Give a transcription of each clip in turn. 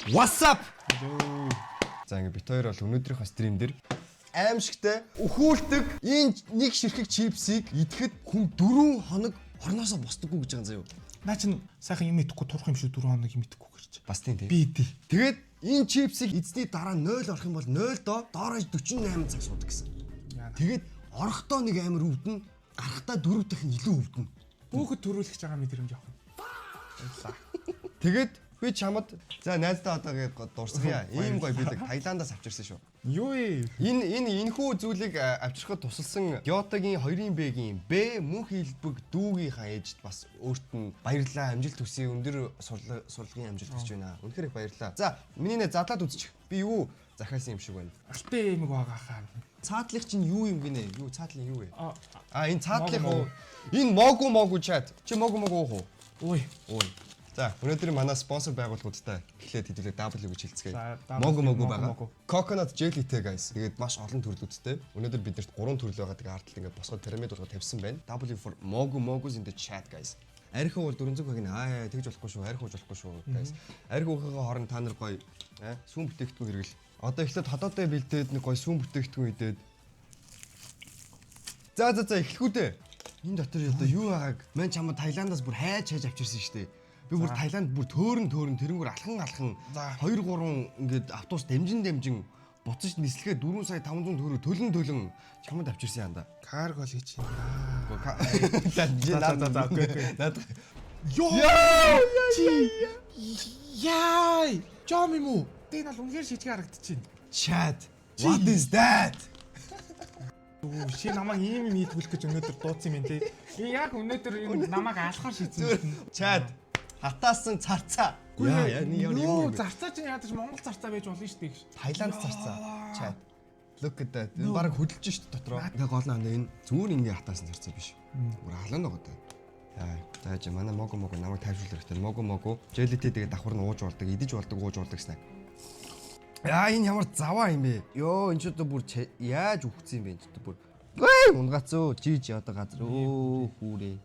What's up? За ингээ бит хоёр бол өнөөдрийнхөө стрим дээр аимшигтай өхөөлтөг энэ нэг ширхэг чипсийг идэхэд хүн 4 хоног орноосоо босдоггүй гэж байгаа заяа. Наа чин сайхан юм идэхгүй турах юм шүү 4 хоног юм идэхгүй гэж. Бас тийм тийм. Би идэ. Тэгээд энэ чипсийг эзний дараа 0 орох юм бол 0 доо доорож 48 цаг суудаг гэсэн. Тэгээд орохдоо нэг амар өвдөн, гарахдаа 4 дахин илүү өвдөн. Бүхэд төрүүлэх байгаа мэдрэмж авах. Тэгээд би чамд за найздаа одоогээ дурсгая. Ийм гоё билэг Таиландаас авчирсан шүү. Юу ээ? Энэхүү зүйлийг авчирхад тусалсан Гётагийн 2-ийн Б мөн хэлбэг дүүгийнхаа ээжд бас өөрт нь баярлалаа. Амжилт хүсье. Өндөр сурлагын амжилт хүсэж байна. Үнэхээр их баярлалаа. За, миний нэ задлаад үзчих. Би юу захиасан юм шиг байна. Алтын эмэг байгаа хаа. Цаатлих чинь юу юм гинэ? Юу цаатлын юу вэ? Энэ цаатлих Могу. Энэ могу чат. Чи могу уу? Ой. За, өнөөдөр манай спонсор байгууллагуудтай эхлээд хэдүүлээ W гэж хэлцгээе. За, Могу байгаа. Могу. Coconut jellyтэй guys. Тэгээд маш олон төрлүүдтэй. Өнөөдөр биднэрт 3 төрөл байгаа. Тэгээ ард талд ингээд босгоод пирамид болгоод тавьсан байна. W for Mogu's in the chat guys. Архив бол 400 гэх нэ. Тэгж болохгүй шүү. Архив болохгүй шүү guys. Архив ухаага хорон та нар гоё сүүн бүтээгдэхүүн хэрэгэл. Одоо эхлээд хотоодоо бэлдээд нэг гоё сүүн бүтээгдэхүүн идээд. За эхлэхүү дээ. Энэ дотор одоо юу байгааг мань чамд Таиландаас бүр хайж авчирсан шүү дээ. Би бүр Таиланд бүр төөрөн тэрнгүүр алхан 2 3 ингээд автобус дамжин буцаж нислэгээ 4 сая 500 төгрөг төлөн чамд авчирсан янда. Карго л хийж байна. Наад. Яй! Жом юм уу? Тэ бол үнээр шижиг харагдчихээн. Chat. What is that? Чи намайг ийм юм идгүүлэх гэж өнөөдөр дууцсан юм тий. Би яг өнөөдөр энэ намайг алхаар шийдсэн. Chat. Хатаасан царцаа. Юу зарцаа чинь ядаж Монгол зарцаа байж болно шүү дээ. Таиланд царцаа. Chat. Look at that. Энэ баг хөдөлж шүү дээ дотроо. Тэгээ гол нь энэ зүгээр ингээ хатаасан зарцаа биш. Бүр халуун байгаа даа. За манай могу намайг тайвшруулах хэрэгтэй. Могу jelly-тэй тэгээ давхар нь ууж болдог, идэж болдог, ууж болдог снак. Энэ ямар заваа юм бэ? Йоо энэ ч одоо бүр яаж үхсэн юм бэ? Ч одоо бүр унгацөө жиж одоо газар хүүрээ.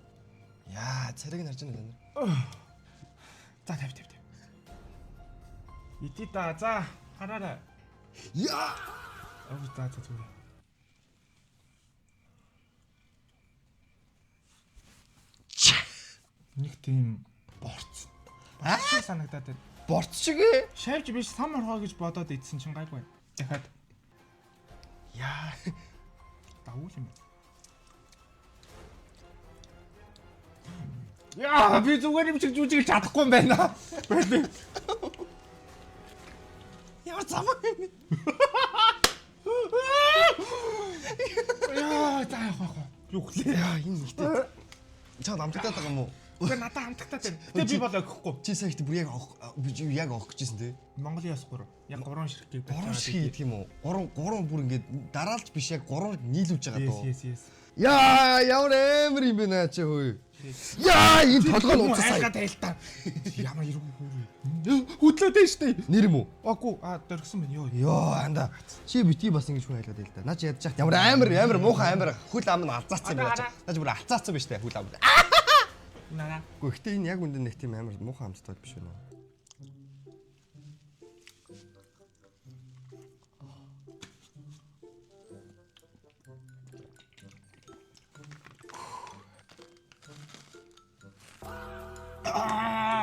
Царайг нь харж байна та. За тавь. Иди та за хараарай. За зүгээр. Нэг тийм борц. Санагдаад байна. Борц шиг ээ. Шавж биш сам орхоо гэж бодоод идсэн чинь гайгүй. Дахиад. Давуу юм. Би зүгээр юм шиг жүжиг чадахгүй юм байна. Ямар заваа юм. Юу хлээ. Энэ ихтэй. Чад амтагдаад байгаа юм уу? Үгүй надад амтагдаад байна. Гэтэ би бол өгөхгүй. Чи сая ихтэй бүр яг авах гэжсэн те. Монголын яс 3. Яг 3 ширхгийг 3 ширхэг идэх юм уу? 3 бүр ингээд дараалж биш яг 3 нийлүүлж байгаа доо. Yes. Ямар амар юм бэ наа чи хөөе. Энэ толгой нь уцсан сая. Тайлтаа. Ямар ирүү хөдлөөдөө штэ. Нэр юм уу? Агүй дөргсөн байна ёо. Анда. Чи битгий бас ингэж хүн айлгаад байл та. Наа чи ядж яхад ямар муухай амар хөл ам нь алзаацсан юм байна. Наа чи бүр алзаацсан биш үү хөл ам. Гэхдээ энэ яг үндэ нэг тийм амар муухай амттай биш үү?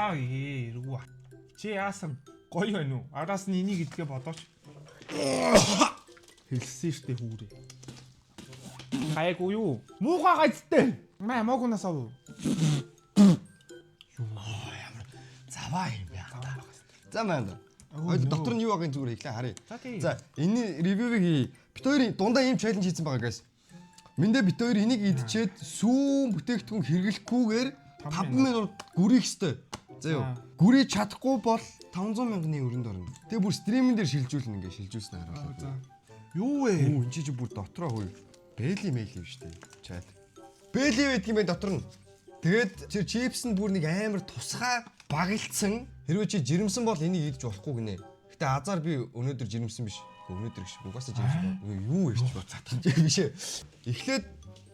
Ирүү. Чи яасан гоё байна уу? Араас нь энийг идгээ бодооч. Хэлсэн штэ хүүрээ. Гайгүй юу? Муухай гайцтай. Могунаас ав. Ямар заваа юм бэ? За маань. Дотор нь юу байгааг зүгээр ихлэ харъя. За энэ ревювийг бит хоёрын дундаа ийм чаленж хийсэн байгаа guys. Мэндэ бит хоёр энийг идчихэд сүүн бүтээгдэхүүн хэрэглэхгүйгээр 5 минут гүрийх хэвээр. За юу. Гүрий чадахгүй бол 500,000-ны өрөнд орно. Тэгээ бүр стримэн дээр шилжүүлнэ ингээ шилжүүлснэ харуулъя. Юу вэ? Энэ чи бүр дотроо хөөе. Бэли мэйл юм штэ. Чат. Бэли байдаг юм бэ дотор нь. Тэгээд чи чипс нь бүр нэг амар тусгай багилцсан. Хэрвээ чи жирэмсэн бол энийг идэж болохгүй гинэ. Гэтэ азар би өнөөдөр жирэмсэн биш. Өнөөдөр гэж угаасаа жирэмсэн. Юу ирч ба. Биш ээ. Эхлээд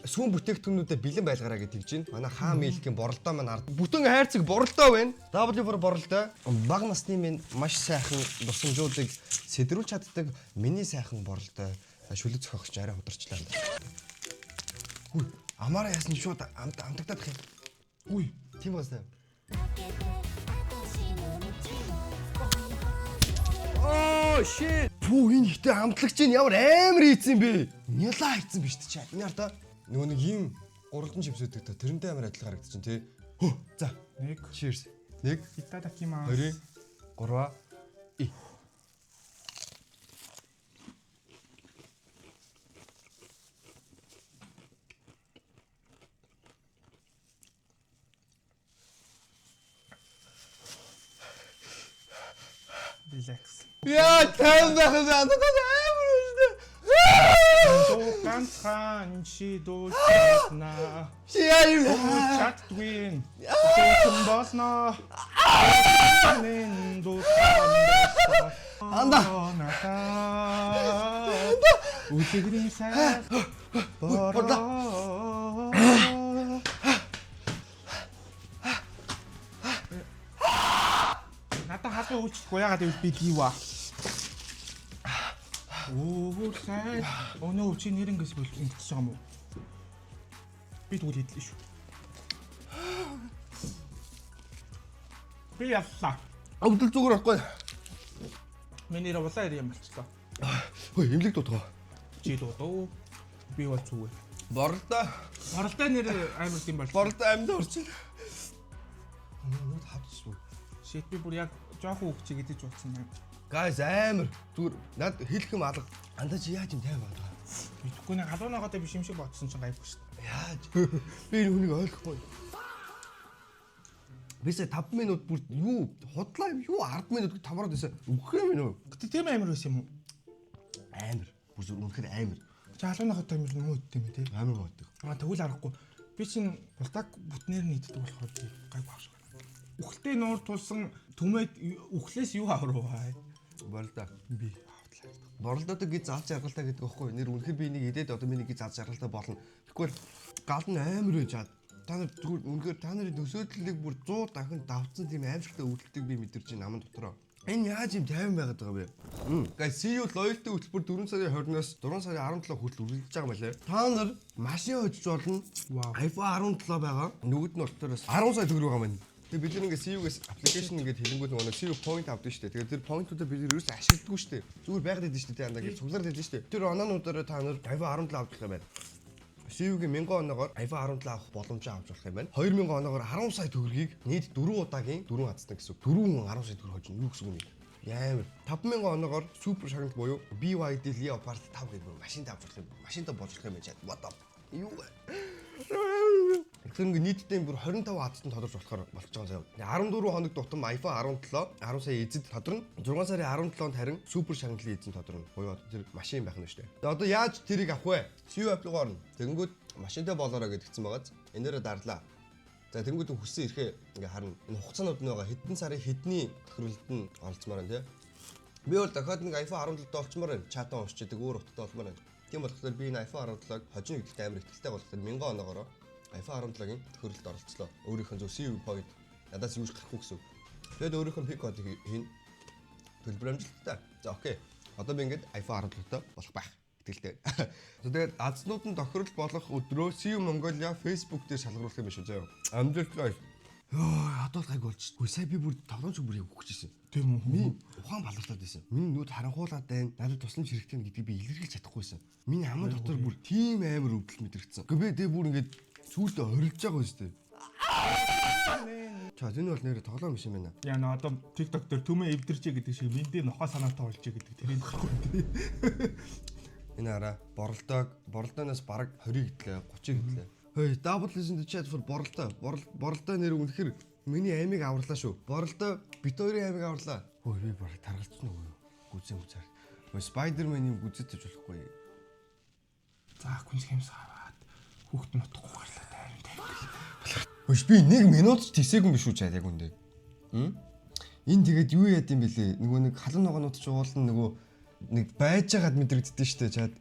сүүн бүтээгдэхүүнүүдэд бэлэн байлгаараа гэж тэгж байна. Манай хаа мэлхийн боролдоо маань ард. Бүтэн хайрцаг боролдоо байна. W4 боролдоо. Бага насны минь маш сайхан дусамжуудыг сэдрүүлж чаддаг миний сайхан боролдоо. Шүлэг зохиогч арай хударчлаа. Хүй, амаараа яасан шууд амтагдаад их. Үгүй. Тийм басна. Oh shit. Пүү энэ ихтэй амтлагч чинь ямар амар ийцэн бэ? Няла ийцэн биш ч чаа. Энэ хараа нөгөө нэг юм гурвалдан чипсүүдтэй та тэрнтэй амар адилхан харагдаж чинь тий. Хөө за 1 cheers. 1 Итадакимас. 2 3 и. Relax. Яа тайм байхад амар үстэй. Ганцхан чи дуусна. Яа Чатвин. Тэтэн босно. Нэн дуусна. Анда. Үтгэрийн сайн. Бороо. Надад хасуу хүчтэй яагаад гэвэл би дийва. Оо сайн. Өнөө чи нэрэнгээс бол ингэсэн юм уу? Би тэгвэл хэллээ шүү. Би ясаа. Өвдөл зүгээр байхгүй. Миний улаан ирээ юм болчихлоо. Хөөе имлэг дутгаа. Чи дуу. Би бол зүгээр. Боролдоо. Боролтой нэр амар тийм бол. Боролдоо амьд орчихно. Нүд хавчихгүй. Шит би бүр яг жоохон үхчих гэдэж утсан юм. Guys амар зүгээр над хэлэх юм алга. Андаа чи яаж юм тайм байна. Мэдхгүй нэг халуунаагаа би шимшиг бодсон чинь гайгүй шүү дээ. Яаж? Би энэ хүнийг ойлгохгүй. Бисээ 5 минут бүр юу худлаа юм юу 10 минут тамараад байсан. Үхэх юм уу? Гэтэ тийм амар байсан юм уу? Амар. Бүр зүр үнэхээр амар. Чи халуунаагаа юм юм уу гэдэг юм те. Амар муудаг. Тэгвэл аргагүй. Би чинь бултаг бүтнээр нийтдэг болохоор би гайгүй авах шиг байна. Үхэлтэй нуур тулсан түмэд үхлээс юу авруу хай. Боролдоо. Би Боролдоотой гэж заалж жаргалтай гэдэг байхгүй. Нэр үнэхээр би нэг идээд одоо миний гэж заалж жаргалтай болно. Тэгэхгүй гал нь амар байж чад. Та нар зүгээр үнэхээр та нарын төсөөдлөлийг бүр 100 дахин давтсан тийм аимшигтай үүдэлтийг би мэдэрч байна наман дотроо. Энэ яаж юм тайван байгаад байгаа бэ? Guys, CU loyalty хөтөлбөр 4 сарын 20-оос 4 сарын 17 хүртэл үргэлжлэж байгаа мөлий. Та нар машин хожиж болно. iPhone 17 байгаа. Нөгөөд нь болохоор 10 сая төгрөг байгаа маань. Тэгээ бид нэг CU-гээс аппликейшн ингээд хэлэнгүүт нөгөө CU point авдаг шүү дээ. Тэгээ тэр point-уудаа бид ерөөс ашигладаг шүү дээ. Зүгээр байгаад идэв шүү дээ. Андаа гэж цуглаад идэв шүү дээ. Тэр оноонуудаараа та нар iPhone 17 авчих юм байна. CU-гийн 1000 оноогоор iPhone 17 авах боломжтой авч болох юм байна. 2000 оноогоор 10 сая төгрөгийг нийт 4 удаагийн 4 хацдаг гэсэн. 4 хүн 10 сая төгрөг хожно. Юу гэсэн үг юм? Яамир. 5000 оноогоор супер шагналт буюу BYD Leopard 5 гэдэг машин авч болох юм. Машинтай болж болох юм байна. What up? Юу вэ? Тэгэхээр нийтдээ бүр 25 хацтанд тодорч болохоор болчихж байгаа заяа. 14 хоног тутам iPhone 17 10 сая эзэд тодорно. 6 сарын 17-нд харин супер шагналын эзэд тодорно. Буюу тэр машин байх нь шүү дээ. Тэгээ одоо яаж тэрийг авах вэ? CU app-ыг орно. Тэгэнгүүт машинтай болоорой гэдгийгсэн байгааз. Энээрээ дарлаа. За тэгэнгүүт хүссэн ирэхээ ингээ харна. Энэ хугацаанууд нь байгаа хэдэн сарын хэдний тохирлолд нь оролцмоор байна тий. Би бол дахиад нэг iPhone 17-д олчмоор байна. Чатаа уншчихдаг өөр утгатай болмоор байна. Тийм болохоор би энэ iPhone 17-г хожим гэдэгт амар ихтэй болохоор 1000 оноогоор iPhone 17-гийн тохирлолд оролцлоо. Өөрийнхөө зөв CU point надаас юуж гарахгүй гэсэн. Тэгээд өөрийнхөө pick code-ыг хийн. Төлбөр амжилттай. За окей. Одоо би ингээд iPhone 17-той болох байх. Итгэлтэй. Тэгээд азнууд нь тохирол болох өдрөө CU Mongolia Facebook дээр шалгаруулах юм биш үү заяа. Амжилттай. Йоо, одоо л гайг болж. Хөөе сая би бүр 5 цаг бүр явах гэжсэн. тийм үү? Ухаан балартаад байсан. Миний нүд харанхуулаад байна. Надад тусламж хэрэгтэй гэдгийг би илэрхийлж чадахгүйсэн. Миний аман дотор бүр тийм амар өвдөл мэдрэгдсэн. Гэхдээ би тэг бүр ингээд сүүлдээ орилж байгаа юм шүү дээ. Чаа энэ бол нэр тоглоом биш юм байна. Яа нөө одоо TikTok дээр төмөө эвдэрчээ гэдэг шиг миндээ нохоо санаатай олж гэдэг тэрийг гарахгүй тий. Энэ хараа боролдооноос бараг 20 гэтлээ 30 гэтлээ. Хөөе double listen to chat for боролдоо нэр үнэхэр миний аймыг аварлаа шүү. Боролдоо бит хоёрын аймыг аварлаа. Хөөе би бараг таргалцсан уу? Гүзэн үзэр. Хөөе Spider-Man-ийг гүзэж болохгүй. За күнс хэмс аваад хүүхд нутахгүй гарлаа тайртай. Хөөе би 1 минут ч тийсээгүй юм биш үү чад яг үндэ. Энэ тэгээд юу яд юм бэлээ? Нөгөө нэг халуун ногоонууд ч уулна нөгөө нэг байж байгаад мэдрэгддэж штэ чад.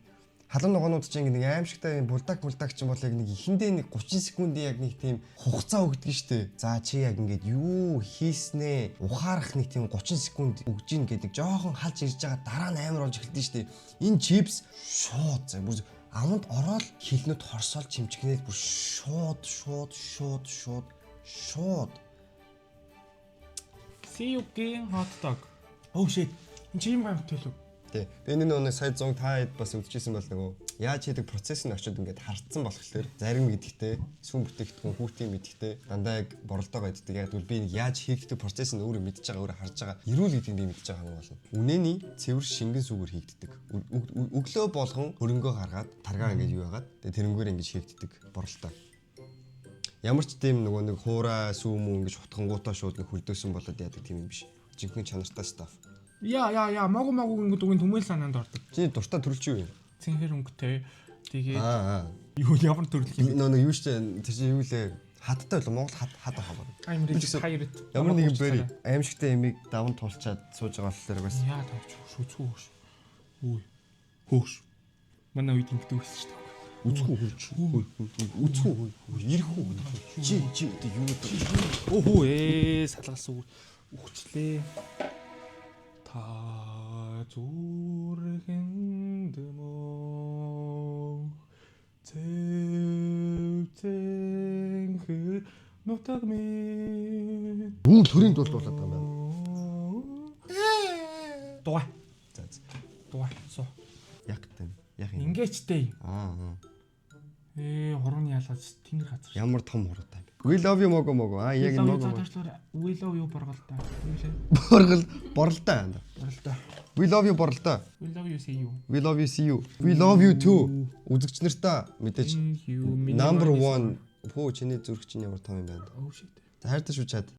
халуун ногоонууд чинь нэг аимшигтай булдаг ч юм бол яг нэг ихэндээ нэг 30 секундын яг нэг тийм хугацаа өгдөг нь штэ. За чи яг ингээд юу хийснээ ухаарах нэг тийм 30 секунд өгж ийн гэдэг жоохон халж ирж байгаа дараа нь амар болж эхэлдэг штэ. Энэ чипс шууд за бүр аманд ороод хилнүүд хорсоол чимчгнээд бүр шууд. Сиюгийн hot dog. Oh shit. Энд чи юм гамт төлөв. Тэ. Энэ нэг сая 100 таад бас үдчихсэн бол нөгөө яаж хийдэг процесс нь очиод ингээд хардсан болохоор зарим гэдэгтэй сүм бүтээгдэхүүн хүүхдийн мэдхтэй дандаа яг боролдоогоо иддэг. Яг бол би нэг яаж хийгддэг процесс нь өөрөө мэдж байгаа, өөрөө харж байгаа. Эрүүл гэдгийг би мэдж байгаа юм болно. Үнэний цэвэр шингэн сүгээр хийгддэг. Өглөө болгон хөрөнгөө гаргаад таргаа ингээд юу яагаад тэрнгээр ингээд хийгддэг боролдоо. Ямар ч тийм нөгөө нэг хуурай сүүм үү ингэж хутгангуудаа шууд нэг хөлдөөсөн болоод яадаг тийм юм биш. Жинхэнэ чанартай стаф. Яа могу ингээд үгийн төмөл санаанд ордог. Чи дуртай төрөл чи юу юм? Цэнхэр өнгөтэй. Тэгээд юу ямар төрөл юм? Нөгөө юу штэ тэр чи юу лээ хаттай болоо Монгол хат авах. Хайрт. Ямар нэгэн бэри аимшигтай эмийг даван тулчаад сууж байгаа болохоор бас. Яа тавч шүцгүй хөөш. Үгүй. Хөөш. Манай үед ингэдэг байсан штэ. Үцгүй хөрч. Үцгүй ирэхгүй. Чи юу гэдэг. Өөхөө салгалсан үхчлээ. Та зүрхэнд мөн цэвцэнхэр нутаг минь. Бүүн төрийн дуулаад байгаа юм байна. Дугай. За. Дугай. Суу. Яг тань. Яг юм. Ингээчтэй. Аа. Хурууны ялгаж тэнгэр газар. Ямар том хуруутай. We love you мого. Яг энэ мого. We love you борголтой. Боролтой. Боролтой. We love you боролтой. We love you see you. We love you see you. We love you too. Үзэгч нартаа мэдээж number 1 чиний зүрх чинь ямар том юм байна. Oh shit. За хайртай шүү чад.